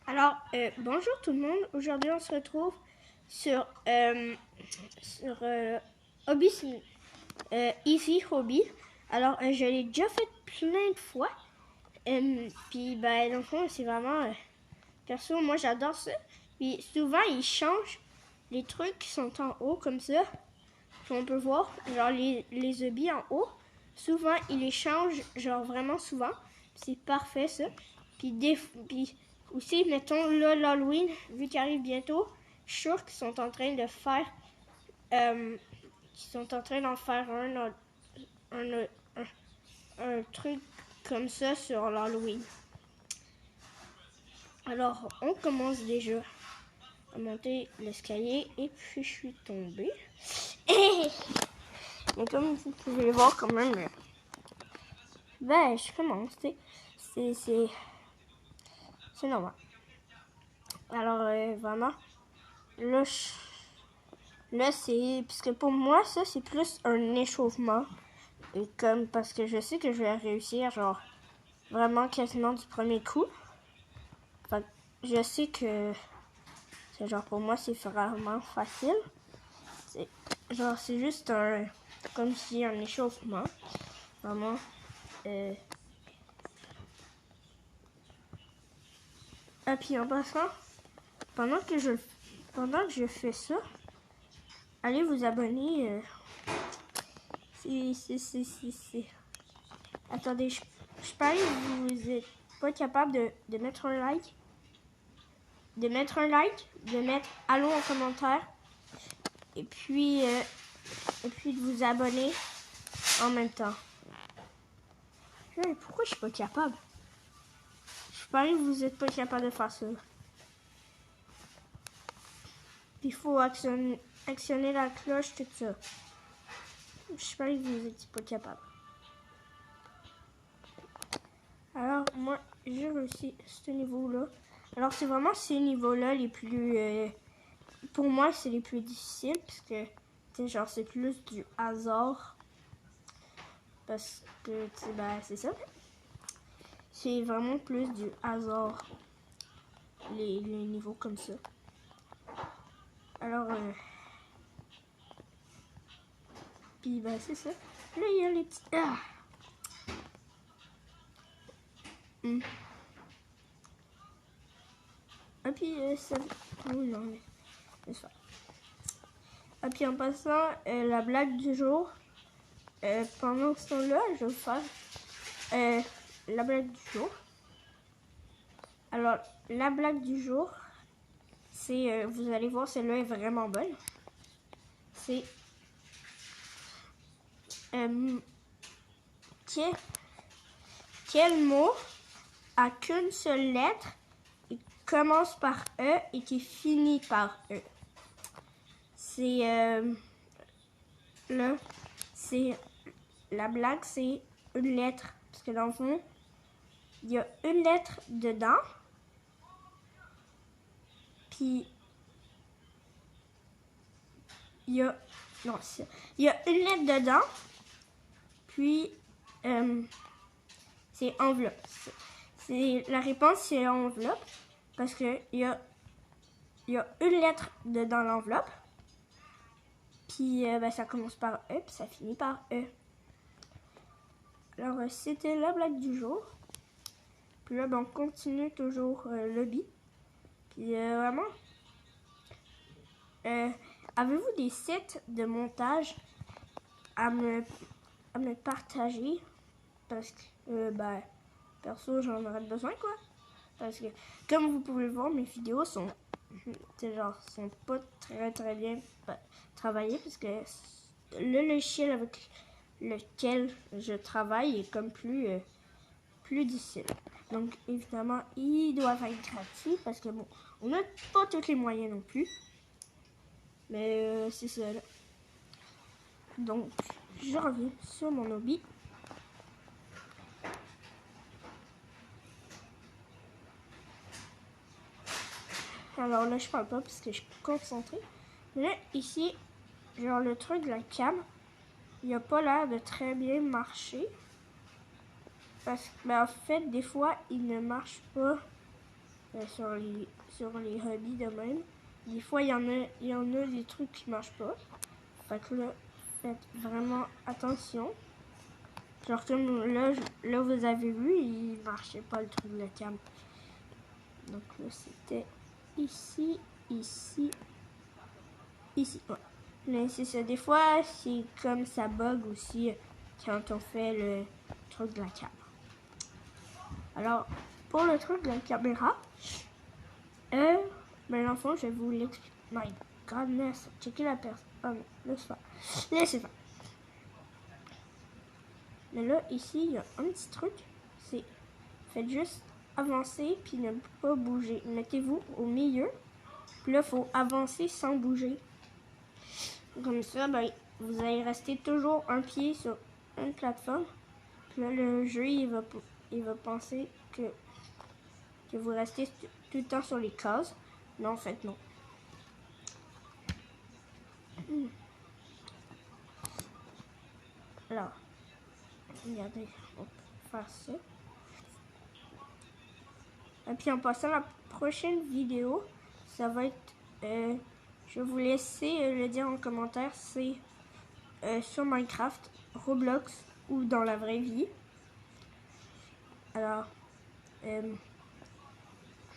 Alors, bonjour tout le monde. Aujourd'hui, on se retrouve sur Hobby, Easy Hobby. Alors, je l'ai déjà fait plein de fois. Puis, dans le fond, c'est vraiment... perso, moi, j'adore ça. Puis, souvent, ils changent les trucs qui sont en haut, comme ça. Puis, on peut voir, genre, les hobbies en haut. Souvent, ils les changent, genre, vraiment souvent. C'est parfait, ça. Puis aussi, mettons, là, l'Halloween, vu qu'il arrive bientôt, je suis sûre qu'ils sont en train de faire... qu'ils sont en train d'en faire un truc comme ça sur l'Halloween. Alors, on commence déjà à monter l'escalier et puis je suis tombée. Mais comme vous pouvez le voir quand même, je commence, tu sais. C'est normal. Alors, vraiment, là, c'est... Parce que pour moi, ça, c'est plus un échauffement. Et comme, parce que je sais que je vais réussir, genre, vraiment quasiment du premier coup. Fait je sais que, c'est genre, pour moi, c'est vraiment facile. C'est juste un, comme si un échauffement. Vraiment. Et puis en passant, pendant que je fais ça, allez vous abonner. Attendez, je parie que vous êtes pas capable de mettre un like. De mettre allô en commentaire. Et puis de vous abonner en même temps. Pourquoi je suis pas capable? Je parie que vous êtes pas capable de faire ça. Il faut actionner la cloche, tout ça. Je parie que vous êtes pas capable. Alors, moi, j'ai réussi ce niveau-là. Alors, c'est vraiment ces niveaux-là les plus... pour moi, c'est les plus difficiles, parce que, tu sais, genre, c'est plus du hasard. Parce que, tu sais, c'est ça. C'est vraiment plus du hasard, les niveaux comme ça. Alors, puis, c'est ça. Là, il y a les petits... Et puis, ça... Oui, non, mais... c'est ça. Et puis, en passant, la blague du jour... pendant ce temps-là, je vais faire la blague du jour. Alors, la blague du jour, c'est, vous allez voir, celle-là est vraiment bonne. C'est quel mot a qu'une seule lettre et commence par E et qui finit par E? C'est là, c'est la blague, c'est une lettre parce que dans le fond, il y a une lettre dedans. Puis il y a une lettre dedans. Puis c'est enveloppe. La réponse c'est enveloppe parce que il y a une lettre dedans l'enveloppe. Puis ça commence par E puis ça finit par E. Alors c'était la blague du jour. Puis là on continue toujours lobby. Puis vraiment avez-vous des sites de montage à me partager? Parce que, perso, j'en aurais besoin, quoi. Parce que, comme vous pouvez le voir, mes vidéos sont pas très bien travaillées. Parce que le logiciel avec lequel je travaille est comme plus difficile. Donc, évidemment, ils doivent être gratuits. Parce que, bon, on n'a pas tous les moyens non plus. Mais c'est ça, là. Donc, je reviens sur mon hobby. Alors là, je parle pas parce que je suis concentrée. Mais là, ici, genre le truc de la cam, il a pas l'air de très bien marcher. Parce que, en fait, des fois, il ne marche pas sur les hobbies de même. Des fois, il y en a des trucs qui marchent pas. Fait que là, faites vraiment attention. Genre comme là vous avez vu, il marchait pas le truc de la cam. Donc là, c'était ici, ici, ici. Ouais. Mais c'est ça. Des fois, c'est comme ça bug aussi quand on fait le truc de la cam. Alors, pour le truc de la caméra, mais l'enfant, je vais vous l'expliquer. My godness, checker la personne. Oh non, laissez faire. Laissez faire. Mais là, ici, il y a un petit truc. C'est, faites juste avancer puis ne pas bouger. Mettez-vous au milieu. Puis là, il faut avancer sans bouger. Comme ça, ben, vous allez rester toujours un pied sur une plateforme. Puis là, le jeu, il va penser que vous restez tout le temps sur les cases. Non, en fait, non. Alors, regardez, on peut faire ça. Et puis en passant à la prochaine vidéo, ça va être, je vais vous laisser le dire en commentaire, c'est sur Minecraft, Roblox ou dans la vraie vie. Alors, je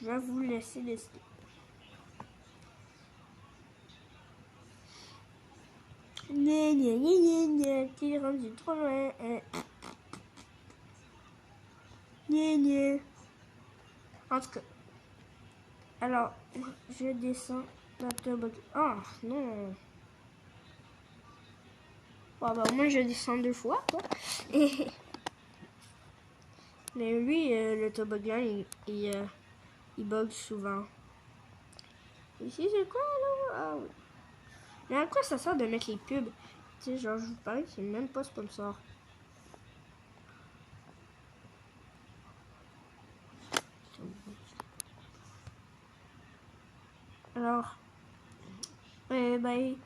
vais vous laisser décider. T'es rendu trop loin. En tout cas, alors, je descends la toboggan. Ah, non. Bon, bah, moi, je descends 2 fois, quoi. Mais lui, le toboggan, il bug souvent. Ici, c'est quoi, là? Ah, oui. Mais à quoi ça sert de mettre les pubs? Tu sais, genre, je vous parie, c'est même pas sponsor. Alors, ben,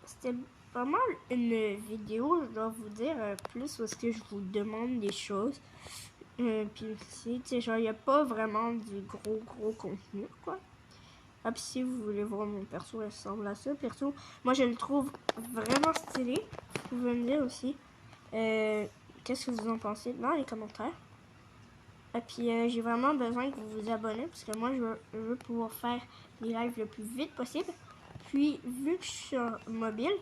c'était pas mal une vidéo, je dois vous dire, plus parce que je vous demande des choses. Puis aussi, tu sais, genre, il n'y a pas vraiment du gros contenu, quoi. Ah, puis si vous voulez voir mon perso, il ressemble à ça. Perso, moi, je le trouve vraiment stylé. Vous pouvez me dire aussi qu'est-ce que vous en pensez dans les commentaires. Et puis, j'ai vraiment besoin que vous vous abonnez parce que moi, je veux pouvoir faire des lives le plus vite possible. Puis, vu que je suis sur mobile,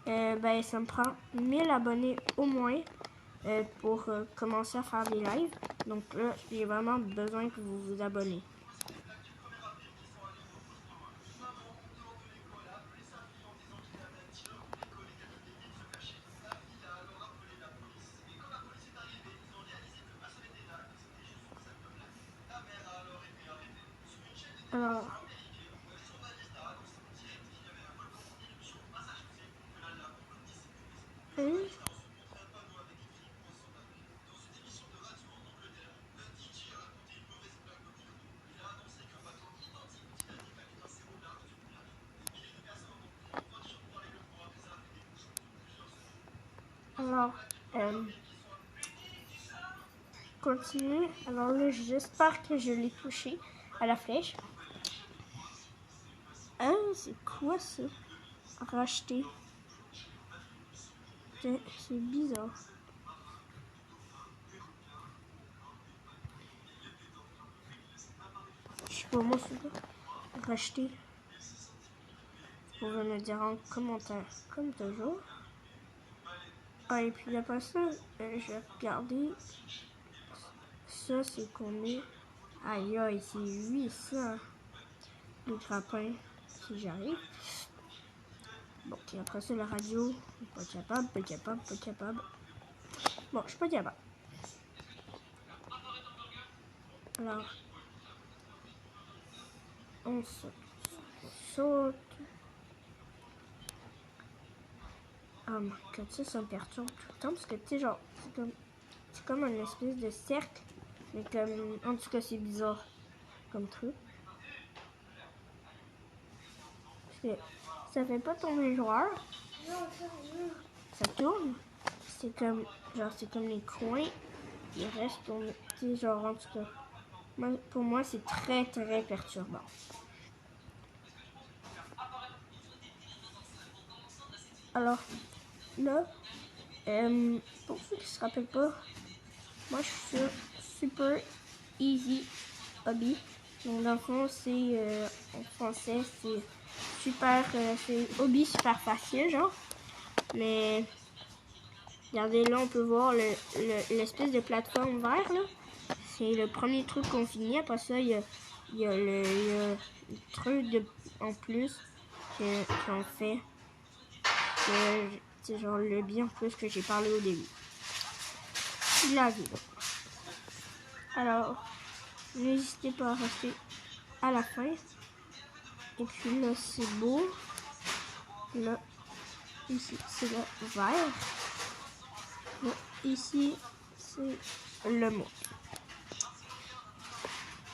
ben, ça me prend 1000 abonnés au moins pour commencer à faire des lives. Donc là, j'ai vraiment besoin que vous vous abonnez. Alors, alors, continue. Alors là, j'espère que je l'ai touché à la flèche. Hein, c'est quoi ça? Racheter. C'est bizarre. Je sais pas, moi, c'est racheter. Vous pouvez me dire en commentaire, comme toujours. Ah, et puis après ça, je vais regarder. Ça, c'est combien? Aïe, aïe, c'est 800. Le grappin, si j'arrive. Bon, et après ça, la radio. Pas capable, pas capable, pas capable. Bon, je suis pas capable. Alors, on saute. Oh my god, ça me perturbe tout le temps parce que tu sais, genre, c'est comme une espèce de cercle, mais comme, en tout cas, c'est bizarre comme truc. Parce que ça fait pas tomber le joueur, ça tourne. C'est comme, genre, c'est comme les coins, ils restent tournés, tu sais, genre, en tout cas. pour moi, c'est très perturbant. Alors, là, pour ceux qui ne se rappellent pas, moi, je suis sur Super Easy Hobby. Donc, dans le fond, c'est, en français, c'est super, c'est hobby super facile, genre. Mais, regardez, là, on peut voir l'espèce de plateforme vert, là. C'est le premier truc qu'on finit. Après ça, il y a le truc en plus qu'on fait. C'est genre le bien en plus que j'ai parlé au début. La vie. Alors, n'hésitez pas à rester à la fin. Et puis là, c'est beau. Là, ici, c'est le vert. Là, ici, c'est le mot.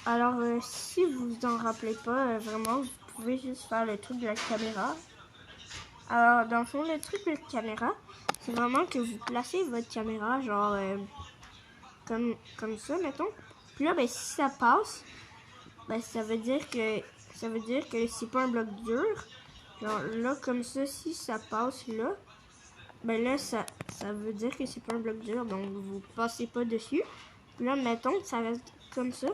Alors, si vous vous en rappelez pas, vraiment, vous pouvez juste faire le truc de la caméra. Alors, dans le fond, le truc de la caméra, c'est vraiment que vous placez votre caméra, genre, comme ça, mettons. Puis là, ben, si ça passe, ben, ça veut dire que c'est pas un bloc dur. Genre, là, comme ça, si ça passe là, ben là, ça veut dire que c'est pas un bloc dur, donc vous passez pas dessus. Puis là, mettons que ça reste comme ça.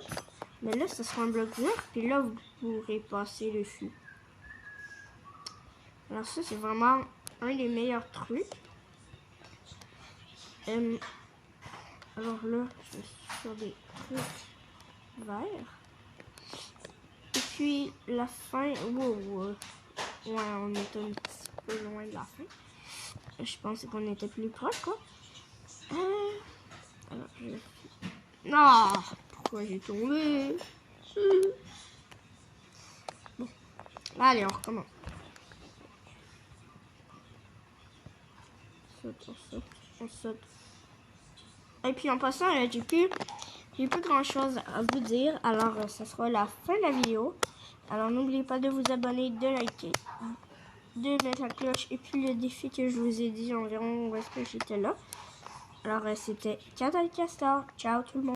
Mais là, ça sera un bloc dur, puis là, vous pourrez passer dessus. Alors ça, c'est vraiment un des meilleurs trucs. Alors là, je suis sur des trucs verts. Et puis, la fin, wow, ouais, on est un petit peu loin de la fin. Je pensais qu'on était plus proche, quoi. Alors, non, pourquoi j'ai tombé? Bon, allez, on recommence. On saute. Et puis en passant, j'ai plus grand chose à vous dire. Alors, ça sera la fin de la vidéo. Alors, n'oubliez pas de vous abonner, de liker, de mettre la cloche. Et puis le défi que je vous ai dit environ où est-ce que j'étais là. Alors, c'était Cat Castor. Ciao tout le monde.